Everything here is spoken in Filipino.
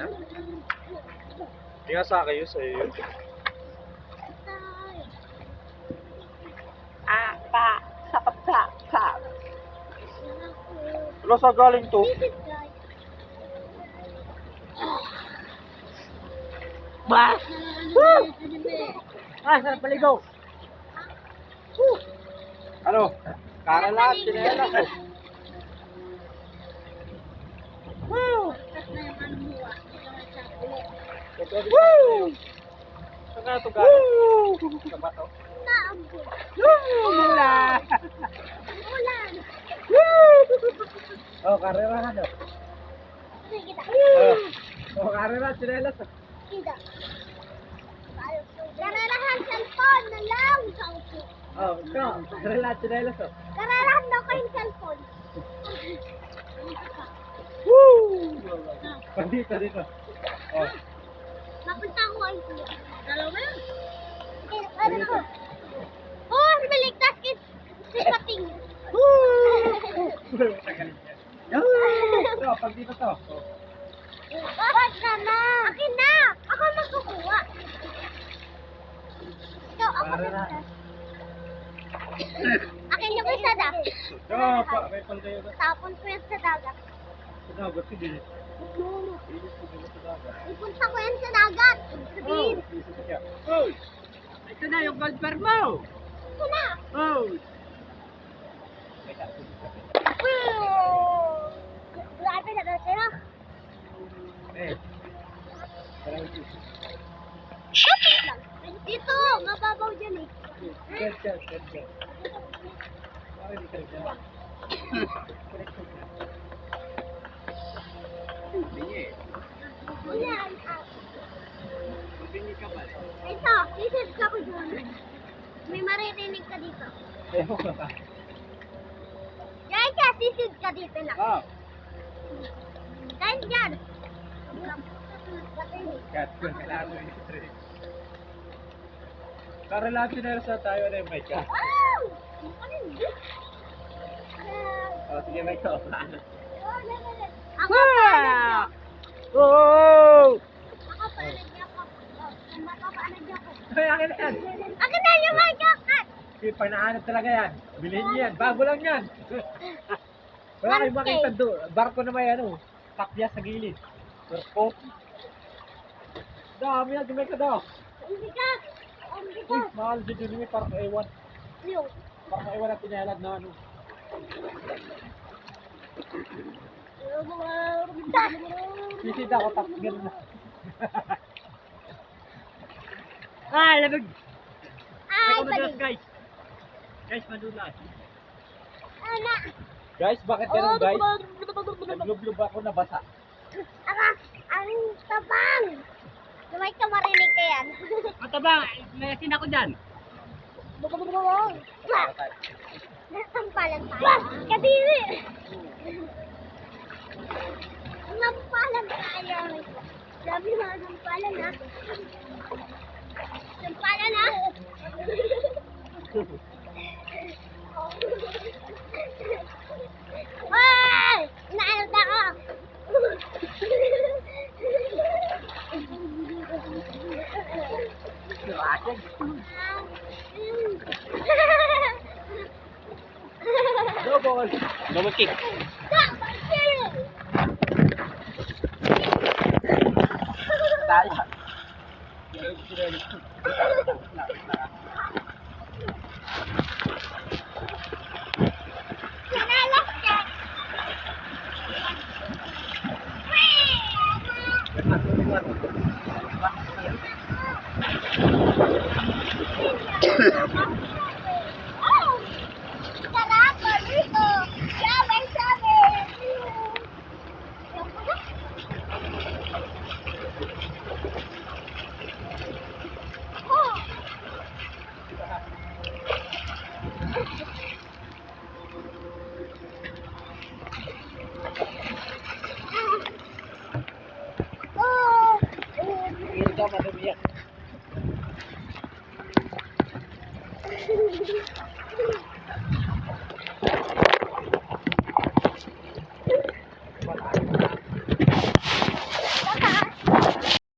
Hindi nga sa akin yun, sa'yo yun. Wala sa galing to. Ba! Sarap paligaw. Ano? Karalat, sinelas eh. Woo! Saan nga ito galing? Sa bato? Mula! Oh, karerahan oh. Oh, karerahan, sinelas oh. Kararahan cellphone na lang. Oh, ito. Karerahan, sinelas oh. Kararahan daw ko yung cellphone. Dito, dito. Oh. Napunta ko ay kuya. Dalawa yan. Ano ko? Oh, naligtas kit. Si Pating. Ito, pag dito to. Oh. Wag ka na. Akin na. Ako magkukuha. Ikaw, ako magkukuha. Akin yung isa da. Oh, may paldayo na. Tapon ko yan sa dagat. Sa dagat, sige. No. Ilis ko dito sa dagat. Ipunta ko yan sa dagat. Sabihin. Oh! Ito na yung gold bar mo! Ito na. Oh! Grabe na daw sila. Eh. Dito, mababaw dyan eh. Get. Parang di ka rin dyan. Yan. Bingi ka ba? Ito, lisod ka ko dyan. May maririnig ka dito. Ewan ko ba? Diyan ka, sisid ka dito lang. Ah! Dahil dyan. Kat, kung kailangan mo yung trade. Karelati na sa tayo na yung mic ka. Wow! Ano yun? Oh, sige mic ka. Ako pa, Oh! ako pa, nagyak ako. Ako pa, nagyak ako. Ay, akin na yan. Akin na yung magkakat! Sige, panahanap talaga yan. Bilhin niyo yan. Bago lang yan. Wala kayong makita doon. Barko na may ano. Takya sa gilid. Barko. Dami yan. Dumay ka daw. Ang bigat! Ang Uy, bigat! mahal si Junimi. Parang ewan. Yung. Parang ewan na pinalad na ano. Sisid ako. Tapos ganun na. Labag. Ay, Madulas, balik. guys. Guys, madulas. Ana. Guys, bakit ganun guys? Naglublob ako na basa. Ang tabang! Lumay ka marinig ka yan. Ito ba? May asin ako dyan. Nasampalan tayo. Kadiri! Nasampalan tayo. Sabi mo, nasampalan ha. Nasampalan ha. Hoy! Naalala ako. Double. Double kick. Tayo. Sarap! Dito! Sabi! Oh! Hindi ka madumi yan.